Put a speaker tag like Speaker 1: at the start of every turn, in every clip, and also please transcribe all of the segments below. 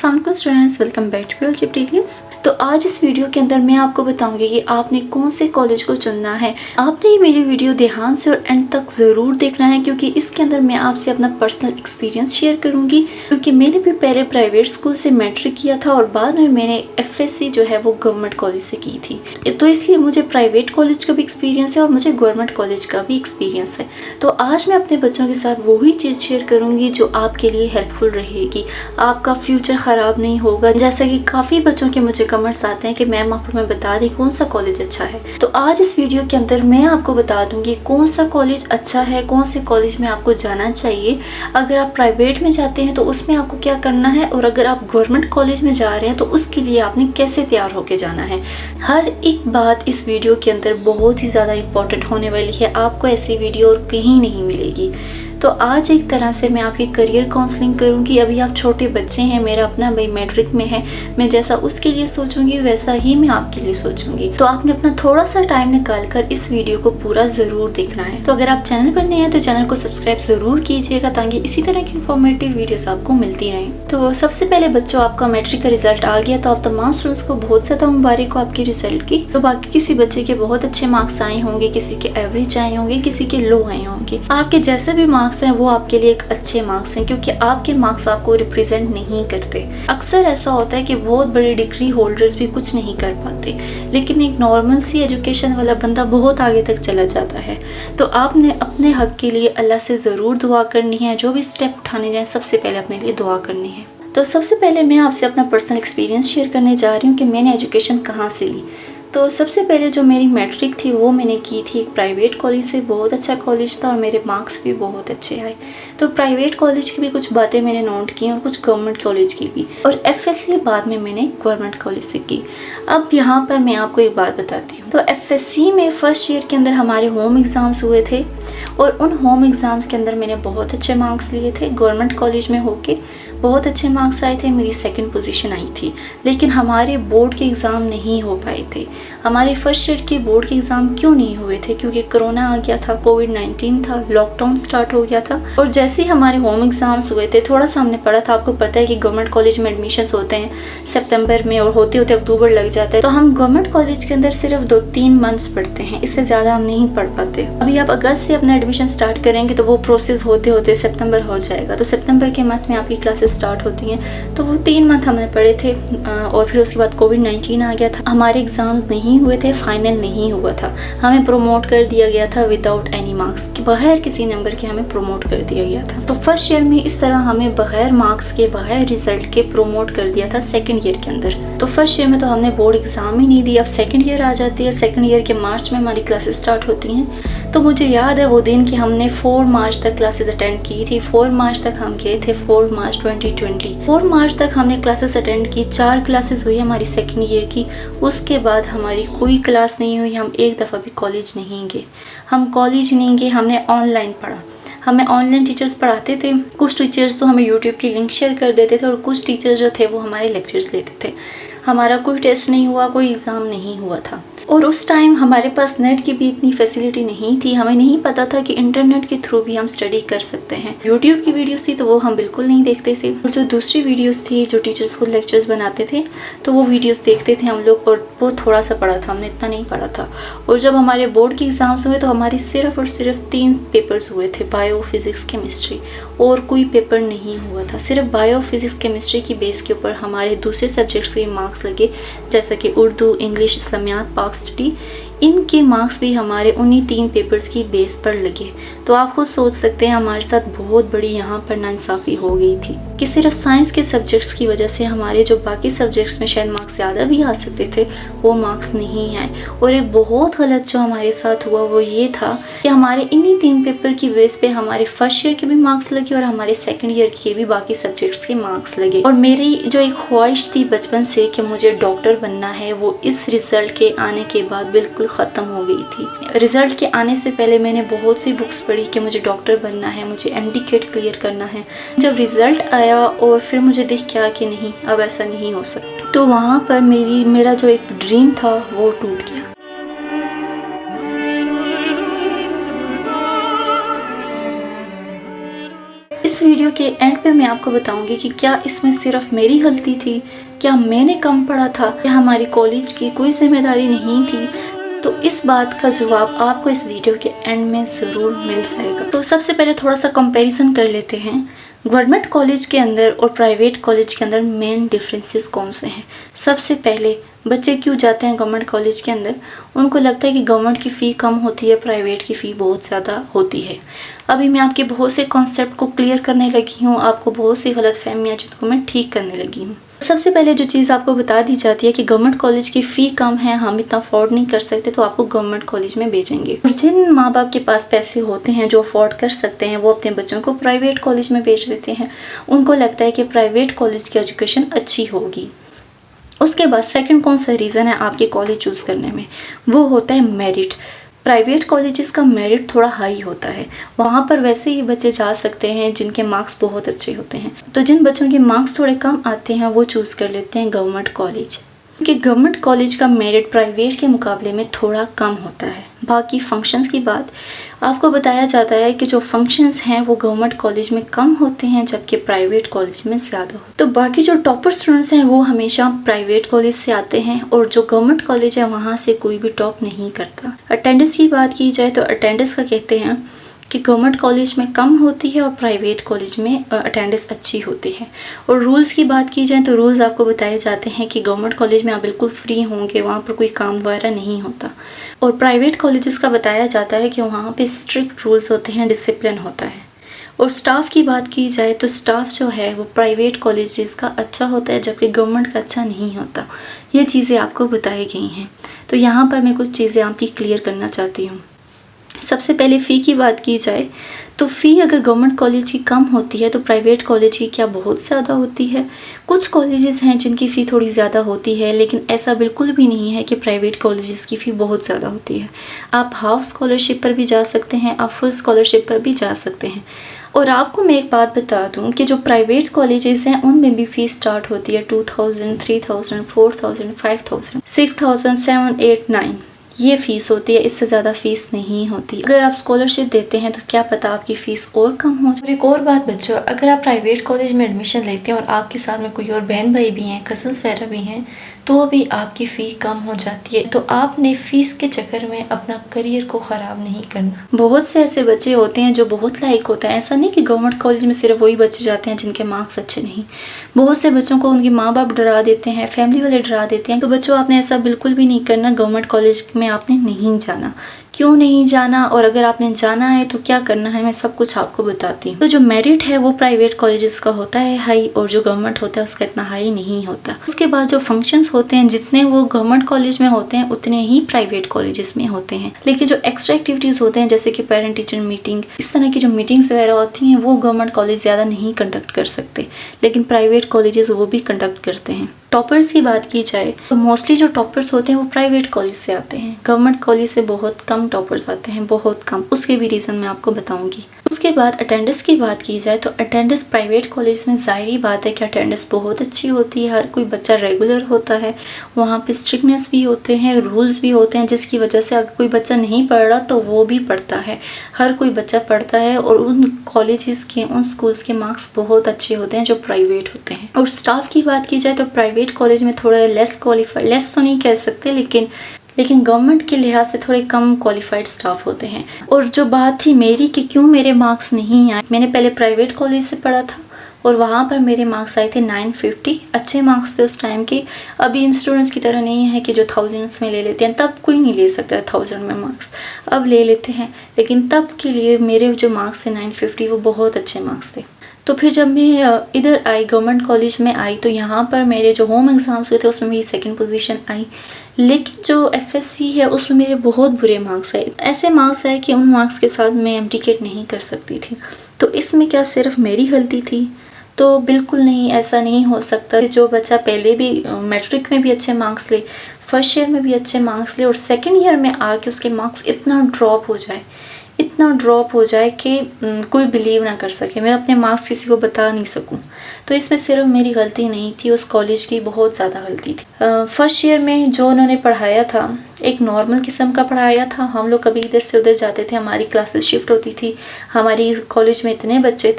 Speaker 1: अस्सलाम वालेकुम students, welcome back to pure. तो आज इस वीडियो के अंदर मैं आपको बताऊंगी कि आपने कौन से कॉलेज को चुनना है। आपने ये मेरी वीडियो ध्यान से और एंड तक ज़रूर देखना है, क्योंकि इसके अंदर मैं आपसे अपना पर्सनल एक्सपीरियंस शेयर करूंगी। क्योंकि मैंने भी पहले प्राइवेट स्कूल से मैट्रिक किया था और बाद में मैंने FSC जो है वो गवर्नमेंट कॉलेज से की थी, तो इसलिए मुझे प्राइवेट कॉलेज का भी एक्सपीरियंस है और मुझे गवर्नमेंट कॉलेज का भी एक्सपीरियंस है। तो आज मैं अपने बच्चों के साथ वही चीज़ शेयर करूँगी जो आपके लिए हेल्पफुल रहेगी, आपका फ्यूचर ख़राब नहीं होगा। जैसा कि काफ़ी बच्चों के मुझे कमेंट्स आते हैं कि मैम आप हमें बता दें कौन सा कॉलेज अच्छा है। तो आज इस वीडियो के अंदर मैं आपको बता दूंगी कौन सा कॉलेज अच्छा है, कौन से कॉलेज में आपको जाना चाहिए। अगर आप प्राइवेट में जाते हैं तो उसमें आपको क्या करना है, और अगर आप गवर्नमेंट कॉलेज में जा रहे हैं तो उसके लिए आपने कैसे तैयार होकर जाना है। हर एक बात इस वीडियो के अंदर बहुत ही ज़्यादा इम्पोर्टेंट होने वाली है, आपको ऐसी वीडियो और कहीं नहीं मिलेगी। तो आज एक तरह से मैं आपकी करियर काउंसलिंग करूंगी। अभी आप छोटे बच्चे हैं, मेरा अपना भाई मैट्रिक में है, मैं जैसा उसके लिए सोचूंगी वैसा ही मैं आपके लिए सोचूंगी। तो आपने अपना थोड़ा सा टाइम निकाल कर इस वीडियो को पूरा ज़रूर देखना है। तो अगर आप चैनल पर नए हैं तो चैनल को सब्सक्राइब ज़रूर कीजिएगा, ताकि इसी तरह की इन्फॉर्मेटिव वीडियोस आपको मिलती रहें। तो सबसे पहले बच्चों, आपका मैट्रिक का रिजल्ट आ गया, तो आप तमाम स्टूडेंट्स को बहुत ज़्यादा मुबारक हो आपके रिजल्ट की। तो बाकी किसी बच्चे के बहुत अच्छे मार्क्स आए होंगे, किसी के एवरेज आए होंगे, किसी के लो आए होंगे। आपके जैसे भी मार्क्स हैं वो आपके लिए एक अच्छे मार्क्स हैं, क्योंकि आपके मार्क्स आपको रिप्रेजेंट नहीं करते। अक्सर ऐसा होता है कि बहुत बड़े डिग्री होल्डर्स भी कुछ नहीं कर पाते, लेकिन एक नॉर्मल सी एजुकेशन वाला बंदा बहुत आगे तक चला जाता है। तो आपने अपने हक के लिए अल्लाह से ज़रूर दुआ करनी है। जो भी स्टेप उठाने जाए सबसे पहले अपने लिए दुआ करनी है। तो सबसे पहले मैं आपसे अपना पर्सनल एक्सपीरियंस शेयर करने जा रही हूँ कि मैंने एजुकेशन कहाँ से ली। तो सबसे पहले जो मेरी मैट्रिक थी वो मैंने की थी एक प्राइवेट कॉलेज से। बहुत अच्छा कॉलेज था और मेरे मार्क्स भी बहुत अच्छे आए। तो प्राइवेट कॉलेज की भी कुछ बातें मैंने नोट की और कुछ गवर्नमेंट कॉलेज की भी, और FSC बाद में मैंने गवर्नमेंट कॉलेज से की। अब यहाँ पर मैं आपको एक बात बताती हूँ। तो FSC में फर्स्ट ईयर के अंदर हमारे होम एग्ज़ाम्स हुए थे, और उन होम एग्ज़ाम्स के अंदर मैंने बहुत अच्छे मार्क्स लिए थे। गवर्नमेंट कॉलेज में होके बहुत अच्छे मार्क्स आए थे, मेरी सेकंड पोजीशन आई थी। लेकिन हमारे बोर्ड के एग्ज़ाम नहीं हो पाए थे। हमारे फर्स्ट ईयर के बोर्ड के एग्ज़ाम क्यों नहीं हुए थे? क्योंकि कोरोना आ गया था, कोविड-19 था, लॉकडाउन स्टार्ट हो गया था। और जैसे ही हमारे होम एग्ज़ाम्स हुए थे, थोड़ा सा हमने पढ़ा था। आपको पता है कि गवर्नमेंट कॉलेज में एडमिशन्स होते हैं सितंबर में, और होते होते अक्टूबर लग जाता है। तो हम गवर्नमेंट कॉलेज के अंदर सिर्फ 2-3 मंथ्स पढ़ते हैं, इससे ज़्यादा हम नहीं पढ़ पाते। अभी आप अगस्त से अपना एडमिशन स्टार्ट करेंगे तो वो प्रोसेस होते होते सितंबर हो जाएगा। तो सितंबर के मंथ में आपकी क्लासेस स्टार्ट होती हैं। तो वो 3 मंथ हमने पढ़े थे, और फिर उसके बाद कोविड-19 आ गया था। हमारे एग्ज़ाम्स नहीं हुए थे, फाइनल नहीं हुआ था। हमें प्रमोट कर दिया गया था विदाउट एनी मार्क्स, बगैर किसी नंबर के हमें प्रमोट कर दिया गया था। तो फर्स्ट ईयर में इस तरह हमें बगैर मार्क्स के, बगैर रिजल्ट के प्रमोट कर दिया था सेकंड ईयर के अंदर। तो फर्स्ट ईयर में तो हमने बोर्ड एग्ज़ाम ही नहीं दिया। अब सेकंड ईयर आ जाती है, सेकंड ईयर के मार्च में हमारी क्लासेस स्टार्ट होती हैं। तो मुझे याद है वो दिन कि हमने 4 मार्च तक क्लासेस अटेंड की थी। 4 मार्च तक हम गए थे, 4 मार्च 2020। 4 मार्च तक हमने क्लासेस अटेंड की। 4 क्लासेस हुई हमारी सेकंड ईयर की। उसके बाद हमारी कोई क्लास नहीं हुई। हम एक दफ़ा भी कॉलेज नहीं गए। हम कॉलेज नहीं गए, हमने ऑनलाइन पढ़ा। हमें ऑनलाइन टीचर्स पढ़ाते थे। कुछ टीचर्स तो हमें यूट्यूब की लिंक शेयर कर देते थे, और कुछ टीचर्स जो थे वो हमारे लेक्चर्स लेते थे। हमारा कोई टेस्ट नहीं हुआ, कोई एग्ज़ाम नहीं हुआ था। और उस टाइम हमारे पास नेट की भी इतनी फैसिलिटी नहीं थी। हमें नहीं पता था कि इंटरनेट के थ्रू भी हम स्टडी कर सकते हैं। यूट्यूब की वीडियोस थी तो वो हम बिल्कुल नहीं देखते थे, और जो दूसरी वीडियोस थी जो टीचर्स खुद लेक्चर्स बनाते थे तो वो वीडियोस देखते थे हम लोग, और वो थोड़ा सा पढ़ा था, हमने इतना नहीं पढ़ा था। और जब हमारे बोर्ड के एग्ज़ाम्स हुए तो हमारे सिर्फ और सिर्फ 3 पेपर्स हुए थे, बायो, फिज़िक्स, केमिस्ट्री, और कोई पेपर नहीं हुआ था। सिर्फ बायो, फिज़िक्स, केमिस्ट्री की बेस के ऊपर हमारे दूसरे सब्जेक्ट्स के मार्क्स लगे, जैसा कि उर्दू, इंग्लिश, इस्लामियात, पाक स्टडी। इनके मार्क्स भी हमारे उन्हीं 3 पेपर्स की बेस पर लगे। तो आप खुद सोच सकते हैं हमारे साथ बहुत बड़ी यहाँ पर नाइंसाफ़ी हो गई थी कि सिर्फ साइंस के सब्जेक्ट्स की वजह से हमारे जो बाकी सब्जेक्ट्स में शायद मार्क्स ज़्यादा भी आ सकते थे, वो मार्क्स नहीं आए। और एक बहुत गलत जो हमारे साथ हुआ वो ये था कि हमारे इन्हीं 3 पेपर की बेस पे हमारे फर्स्ट ईयर के भी मार्क्स लगे और हमारे सेकेंड ईयर के भी बाकी सब्जेक्ट्स के मार्क्स लगे। और मेरी जो एक ख्वाहिश थी बचपन से कि मुझे डॉक्टर बनना है, वो इस रिज़ल्ट के आने के बाद बिल्कुल ख़त्म हो गई थी। रिज़ल्ट के आने से पहले मैंने बहुत सी बुक्स पढ़ी कि मुझे डॉक्टर बनना है, मुझे MD क्लियर करना है। जब रिज़ल्ट आया और फिर मुझे दिख गया कि नहीं, अब ऐसा नहीं हो सकता, तो वहाँ पर मेरा जो एक ड्रीम था वो टूट गया। इस वीडियो के एंड पे मैं आपको बताऊंगी कि क्या इसमें सिर्फ मेरी गलती थी, क्या मैंने कम पढ़ा था, क्या हमारी कॉलेज की कोई जिम्मेदारी नहीं थी। तो इस बात का जवाब आपको इस वीडियो के एंड में ज़रूर मिल जाएगा। तो सबसे पहले थोड़ा सा कंपैरिजन कर लेते हैं गवर्नमेंट कॉलेज के अंदर और प्राइवेट कॉलेज के अंदर मेन डिफरेंसेस कौन से हैं। सबसे पहले बच्चे क्यों जाते हैं गवर्नमेंट कॉलेज के अंदर, उनको लगता है कि गवर्नमेंट की फ़ी कम होती है, प्राइवेट की फ़ी बहुत ज़्यादा होती है। अभी मैं आपके बहुत से कॉन्सेप्ट को क्लियर करने लगी हूँ, आपको बहुत सी गलतफहमियाँ जिनको मैं ठीक करने लगी हूँ। सबसे पहले जो चीज़ आपको बता दी जाती है कि गवर्नमेंट कॉलेज की फ़ी कम है, हम इतना अफोर्ड नहीं कर सकते, तो आपको गवर्नमेंट कॉलेज में भेजेंगे। और जिन माँ बाप के पास पैसे होते हैं जो अफोर्ड कर सकते हैं, वो अपने बच्चों को प्राइवेट कॉलेज में भेज देते हैं। उनको लगता है कि प्राइवेट कॉलेज की एजुकेशन अच्छी होगी। उसके बाद सेकंड कौन सा रीज़न है आपके कॉलेज चूज़ करने में, वो होता है मेरिट। प्राइवेट कॉलेजेस का मेरिट थोड़ा हाई होता है, वहाँ पर वैसे ही बच्चे जा सकते हैं जिनके मार्क्स बहुत अच्छे होते हैं। तो जिन बच्चों के मार्क्स थोड़े कम आते हैं वो चूज़ कर लेते हैं गवर्नमेंट कॉलेज, क्योंकि गवर्नमेंट कॉलेज का मेरिट प्राइवेट के मुकाबले में थोड़ा कम होता है। बाकी फंक्शंस की बात आपको बताया जाता है कि जो फंक्शंस हैं वो गवर्नमेंट कॉलेज में कम होते हैं जबकि प्राइवेट कॉलेज में ज़्यादा होते हैं। तो बाकी जो टॉपर स्टूडेंट्स हैं वो हमेशा प्राइवेट कॉलेज से आते हैं और जो गवर्नमेंट कॉलेज है वहाँ से कोई भी टॉप नहीं करता। अटेंडेंस की बात की जाए तो अटेंडेंस का कहते हैं कि गवर्नमेंट कॉलेज में कम होती है और प्राइवेट कॉलेज में अटेंडेंस अच्छी होती है। और रूल्स की बात की जाए तो रूल्स आपको बताए जाते हैं कि गवर्नमेंट कॉलेज में आप बिल्कुल फ्री होंगे, वहाँ पर कोई काम वगैरह नहीं होता। और प्राइवेट कॉलेजेस का बताया जाता है कि वहाँ पे स्ट्रिक्ट रूल्स होते हैं, डिसिप्लिन होता है। और स्टाफ की बात की जाए तो स्टाफ जो है वो प्राइवेट कॉलेजेस का अच्छा होता है जबकि गवर्नमेंट का अच्छा नहीं होता। ये चीज़ें आपको बताई गई हैं। तो यहाँ पर मैं कुछ चीज़ें आपकी क्लियर करना चाहती हूँ। सबसे पहले फ़ी की बात की जाए तो फ़ी अगर गवर्नमेंट कॉलेज की कम होती है तो प्राइवेट कॉलेज की क्या बहुत ज़्यादा होती है। कुछ कॉलेजेस हैं जिनकी फ़ी थोड़ी ज़्यादा होती है, लेकिन ऐसा बिल्कुल भी नहीं है कि प्राइवेट कॉलेजेस की फ़ी बहुत ज़्यादा होती है। आप हाफ स्कॉलरशिप पर भी जा सकते हैं, आप फुल स्कॉलरशिप पर भी जा सकते हैं। और आपको मैं एक बात बता दूं कि जो प्राइवेट कॉलेजेस हैं उनमें भी फ़ीस स्टार्ट होती है 2000, 3000, 4000, 5000, 6000, 7, 8, 9 ये फ़ीस होती है। इससे ज़्यादा फ़ीस नहीं होती। अगर आप स्कॉलरशिप देते हैं तो क्या पता आपकी फ़ीस और कम हो जाए। और एक और बात बच्चों, अगर आप प्राइवेट कॉलेज में एडमिशन लेते हैं और आपके साथ में कोई और बहन भाई भी हैं, कज़न्स वगैरह भी हैं, तो भी आपकी फ़ी कम हो जाती है। तो आपने फ़ीस के चक्कर में अपना करियर को ख़राब नहीं करना। बहुत से ऐसे बच्चे होते हैं जो बहुत लायक होते हैं। ऐसा नहीं कि गवर्नमेंट कॉलेज में सिर्फ वही बच्चे जाते हैं जिनके मार्क्स अच्छे नहीं। बहुत से बच्चों को उनके माँ बाप डरा देते हैं, फैमिली वाले डरा देते हैं। तो बच्चों आपने ऐसा बिल्कुल भी नहीं करना। गवर्नमेंट कॉलेज में आपने नहीं जाना। क्यों नहीं जाना और अगर आपने जाना है तो क्या करना है, मैं सब कुछ आपको बताती हूँ। तो जो मेरिट है वो प्राइवेट कॉलेजेस का होता है हाई और जो गवर्नमेंट होता है उसका इतना हाई नहीं होता। उसके बाद जो फंक्शंस होते हैं जितने वो गवर्नमेंट कॉलेज में होते हैं उतने ही प्राइवेट कॉलेजेस में होते हैं। लेकिन जो एक्स्ट्रा एक्टिविटीज़ होते हैं जैसे कि पेरेंट टीचर मीटिंग, इस तरह की जो मीटिंग्स वगैरह होती हैं वो गवर्नमेंट कॉलेज ज़्यादा नहीं कंडक्ट कर सकते, लेकिन प्राइवेट कॉलेजेस वो भी कंडक्ट करते हैं। टॉपर्स की बात की जाए तो मोस्टली जो टॉपर्स होते हैं वो प्राइवेट कॉलेज से आते हैं। गवर्नमेंट कॉलेज से बहुत कम टॉपर्स आते हैं, बहुत कम। उसके भी रीज़न मैं आपको बताऊंगी। उसके बाद अटेंडेंस की बात की जाए तो अटेंडेंस प्राइवेट कॉलेज में ज़ाहिर बात है कि अटेंडेंस बहुत अच्छी होती है। हर कोई बच्चा रेगुलर होता है, वहाँ पे स्ट्रिक्टनेस भी होते हैं, रूल्स भी होते हैं, जिसकी वजह से अगर कोई बच्चा नहीं पढ़ रहा तो वो भी पढ़ता है। हर कोई बच्चा पढ़ता है और उन कॉलेजेस के, उन स्कूल्स के मार्क्स बहुत अच्छे होते हैं जो प्राइवेट होते हैं। और स्टाफ की बात की जाए तो प्राइवेट कॉलेज में थोड़ा लेस क्वालिफाइड, लेस तो नहीं कह सकते, लेकिन गवर्नमेंट के लिहाज से थोड़े कम क्वालिफाइड स्टाफ होते हैं। और जो बात थी मेरी कि क्यों मेरे मार्क्स नहीं आए, मैंने पहले प्राइवेट कॉलेज से पढ़ा था और वहाँ पर मेरे मार्क्स आए थे 950। अच्छे मार्क्स थे उस टाइम के। अभी इन स्टूडेंट्स की तरह नहीं है कि जो थाउजेंड्स में ले लेते हैं, तब कोई नहीं ले सकता है 1000 में मार्क्स, अब ले लेते हैं। लेकिन तब के लिए मेरे जो मार्क्स थे 950 वो बहुत अच्छे मार्क्स थे। तो फिर जब मैं इधर आई, गवर्नमेंट कॉलेज में आई, तो यहाँ पर मेरे जो होम एग्ज़ाम्स हुए थे उसमें मेरी सेकंड पोजीशन आई। लेकिन जो एफएससी है उसमें मेरे बहुत बुरे मार्क्स आए। ऐसे मार्क्स आए कि उन मार्क्स के साथ मैं एमटीकेट नहीं कर सकती थी। तो इसमें क्या सिर्फ मेरी गलती थी? तो बिल्कुल नहीं, ऐसा नहीं हो सकता। जो बच्चा पहले भी मैट्रिक में भी अच्छे मार्क्स ले, फर्स्ट ईयर में भी अच्छे मार्क्स ले और सेकेंड ईयर में आके उसके मार्क्स इतना ड्रॉप हो जाए कि कोई बिलीव ना कर सके, मैं अपने मार्क्स किसी को बता नहीं सकूं। तो इसमें सिर्फ मेरी गलती नहीं थी, उस कॉलेज की बहुत ज़्यादा गलती थी। फर्स्ट ईयर में जो उन्होंने पढ़ाया था एक नॉर्मल किस्म का पढ़ाया था। हम लोग कभी इधर से उधर जाते थे, हमारी क्लासेस शिफ्ट होती थी। हमारी कॉलेज में इतने बच्चे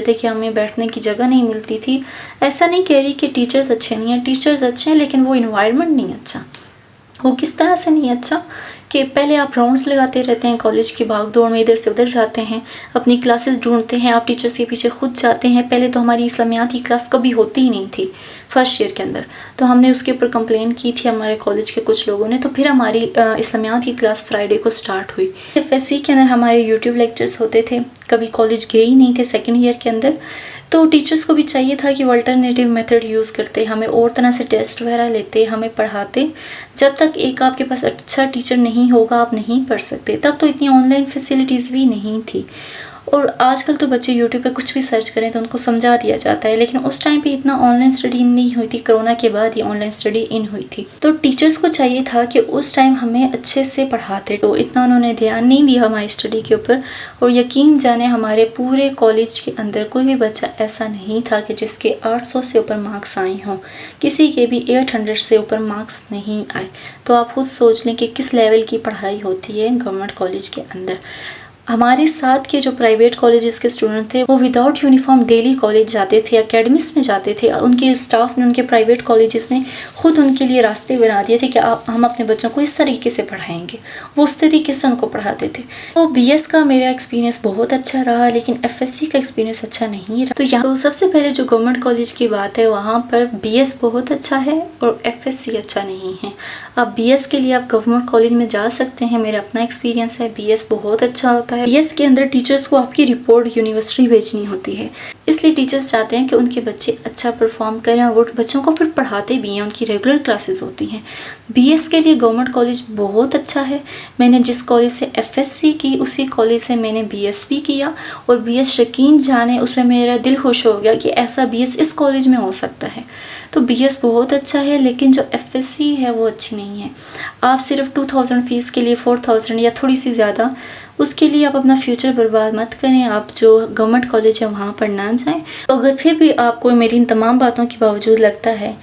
Speaker 1: थे कि हमें बैठने की जगह नहीं मिलती थी। ऐसा नहीं कह रही कि टीचर्स अच्छे नहीं हैं, टीचर्स अच्छे हैं, लेकिन वो इन्वायरमेंट नहीं अच्छा। वो किस तरह से नहीं अच्छा कि पहले आप राउंड्स लगाते रहते हैं कॉलेज की भाग दौड़ में, इधर से उधर जाते हैं, अपनी क्लासेस ढूंढते हैं, आप टीचर्स के पीछे खुद जाते हैं। पहले तो हमारी इस्लामियात की क्लास कभी होती ही नहीं थी फर्स्ट ईयर के अंदर, तो हमने उसके ऊपर कंप्लेन की थी हमारे कॉलेज के कुछ लोगों ने। तो फिर हमारी इस्लामियात की क्लास फ्राइडे को स्टार्ट हुई। FSC के अंदर हमारे यूट्यूब लेक्चर्स होते थे, कभी कॉलेज गए ही नहीं थे सेकेंड ईयर के अंदर। तो टीचर्स को भी चाहिए था कि वो अल्टरनेटिव मेथड यूज़ करते, हमें और तरह से टेस्ट वगैरह लेते, हमें पढ़ाते। जब तक एक आपके पास अच्छा टीचर नहीं होगा आप नहीं पढ़ सकते। तब तो इतनी ऑनलाइन फैसिलिटीज़ भी नहीं थी, और आजकल तो बच्चे यूट्यूब पे कुछ भी सर्च करें तो उनको समझा दिया जाता है, लेकिन उस टाइम पे इतना ऑनलाइन स्टडी नहीं हुई थी। कोरोना के बाद ही ऑनलाइन स्टडी इन हुई थी। तो टीचर्स को चाहिए था कि उस टाइम हमें अच्छे से पढ़ाते, तो इतना उन्होंने ध्यान नहीं दिया हमारी स्टडी के ऊपर। और यकीन जाने हमारे पूरे कॉलेज के अंदर कोई भी बच्चा ऐसा नहीं था कि जिसके 800 से ऊपर मार्क्स आए हों, किसी के भी 800 से ऊपर मार्क्स नहीं आए। तो आप खुद सोच लें कि किस लेवल की पढ़ाई होती है गवर्नमेंट कॉलेज के अंदर। हमारे साथ के जो प्राइवेट कॉलेजेस के स्टूडेंट थे वो विदाउट यूनिफॉर्म डेली कॉलेज जाते थे, एकेडमिक्स में जाते थे। उनके स्टाफ ने, उनके प्राइवेट कॉलेजेस ने खुद उनके लिए रास्ते बना दिए थे कि हम अपने बच्चों को इस तरीके से पढ़ाएंगे। वो उस तरीके से उनको पढ़ाते थे। तो BS का मेरा एक्सपीरियंस बहुत अच्छा रहा, लेकिन FSC का एक्सपीरियंस अच्छा नहीं रहा। तो यहाँ तो सबसे पहले जो गवर्नमेंट कॉलेज की बात है, वहाँ पर BS बहुत अच्छा है और FSC अच्छा नहीं है। अब BS के लिए आप गवर्नमेंट कॉलेज में जा सकते हैं, मेरा अपना एक्सपीरियंस है। BS बहुत अच्छा होता है। BS के अंदर टीचर्स को आपकी रिपोर्ट यूनिवर्सिटी भेजनी होती है, इसलिए टीचर्स चाहते हैं कि उनके बच्चे अच्छा परफॉर्म करें, और वो बच्चों को फिर पढ़ाते भी हैं, उनकी रेगुलर क्लासेस होती हैं। BS के लिए गवर्नमेंट कॉलेज बहुत अच्छा है। मैंने जिस कॉलेज से FSC की उसी कॉलेज से मैंने BS भी किया, और BS यकीन जाने उसमें मेरा दिल खुश हो गया कि ऐसा BS इस कॉलेज में हो सकता है। तो BS बहुत अच्छा है, लेकिन जो FSC है वो अच्छी नहीं है। आप सिर्फ 2000 फीस के लिए 4000 या थोड़ी सी ज़्यादा, उसके लिए आप अपना फ्यूचर बर्बाद मत करें। आप जो गवर्नमेंट कॉलेज है वहाँ पर ना जाएं। तो अगर फिर भी आपको मेरी इन तमाम बातों के बावजूद लगता है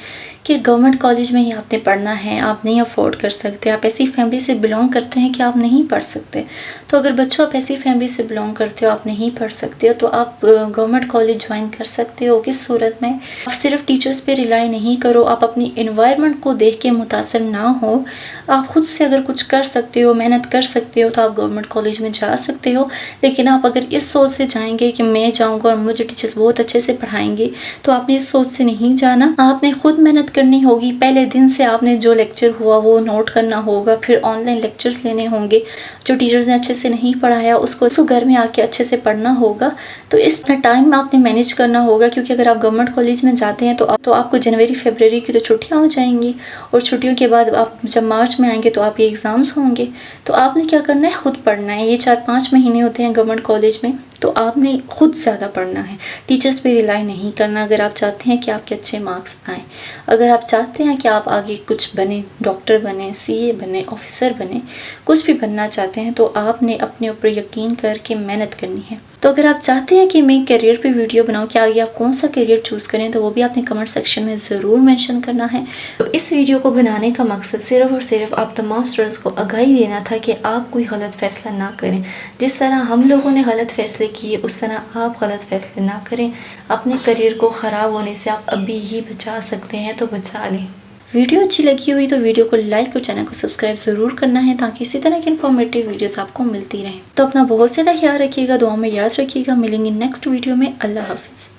Speaker 1: कि गवर्नमेंट कॉलेज में ही आपने पढ़ना है, आप नहीं अफोर्ड कर सकते, आप ऐसी फैमिली से बिलोंग करते हैं कि आप नहीं पढ़ सकते, तो अगर बच्चों आप ऐसी फैमिली से बिलोंग करते हो, आप नहीं पढ़ सकते हो, तो आप गवर्नमेंट कॉलेज ज्वाइन कर सकते हो। किस सूरत में? आप सिर्फ टीचर्स पे रिलाई नहीं करो, आप अपनी इन्वायरमेंट को देख के मुतासर ना हो। आप खुद से अगर कुछ कर सकते हो, मेहनत कर सकते हो, तो आप गवर्नमेंट कॉलेज में जा सकते हो। लेकिन आप अगर इस सोच से जाएंगे कि मैं जाऊँगा और मुझे टीचर्स बहुत अच्छे से पढ़ाएंगे, तो आपने इस सोच से नहीं जाना। आपने खुद मेहनत करनी होगी। पहले दिन से आपने जो लेक्चर हुआ वो नोट करना होगा, फिर ऑनलाइन लेक्चर्स लेने होंगे। जो टीचर्स ने अच्छे से नहीं पढ़ाया उसको घर में आके अच्छे से पढ़ना होगा। तो इस टाइम आपने मैनेज करना होगा, क्योंकि अगर आप गवर्नमेंट कॉलेज में जाते हैं तो आपको जनवरी फरवरी की तो छुट्टियाँ हो जाएंगी, और छुट्टियों के बाद आप जब मार्च में आएंगे तो आपके एग्ज़ाम्स होंगे। तो आपने क्या करना है, खुद पढ़ना है। ये 4-5 महीने होते हैं गवर्नमेंट कॉलेज में, तो आपने खुद ज़्यादा पढ़ना है, टीचर्स पे रिलाई नहीं करना। अगर आप चाहते हैं कि आपके अच्छे मार्क्स आएँ, अगर आप चाहते हैं कि आप आगे कुछ बने, डॉक्टर बने, CA बने, ऑफिसर बने, कुछ भी बनना चाहते हैं, तो आपने अपने ऊपर यकीन करके मेहनत करनी है। तो अगर आप चाहते हैं कि मैं करियर पे वीडियो बनाऊं कि आगे आप कौन सा करियर चूज़ करें, तो वो भी आपने कमेंट सेक्शन में ज़रूर मेंशन करना है। तो इस वीडियो को बनाने का मकसद सिर्फ और सिर्फ आप तमाम स्टूडेंट्स को आगाही देना था कि आप कोई गलत फैसला ना करें। जिस तरह हम लोगों ने गलत फैसले किए, उस तरह आप गलत फैसले ना करें। अपने करियर को ख़राब होने से आप अभी ही बचा सकते हैं, तो बचा लें। वीडियो अच्छी लगी हुई तो वीडियो को लाइक और चैनल को सब्सक्राइब ज़रूर करना है, ताकि इसी तरह की इन्फॉर्मेटिव वीडियोस आपको मिलती रहें। तो अपना बहुत ज़्यादा ख्याल रखिएगा, दुआ में याद रखिएगा। मिलेंगे नेक्स्ट वीडियो में। अल्लाह हाफिज़।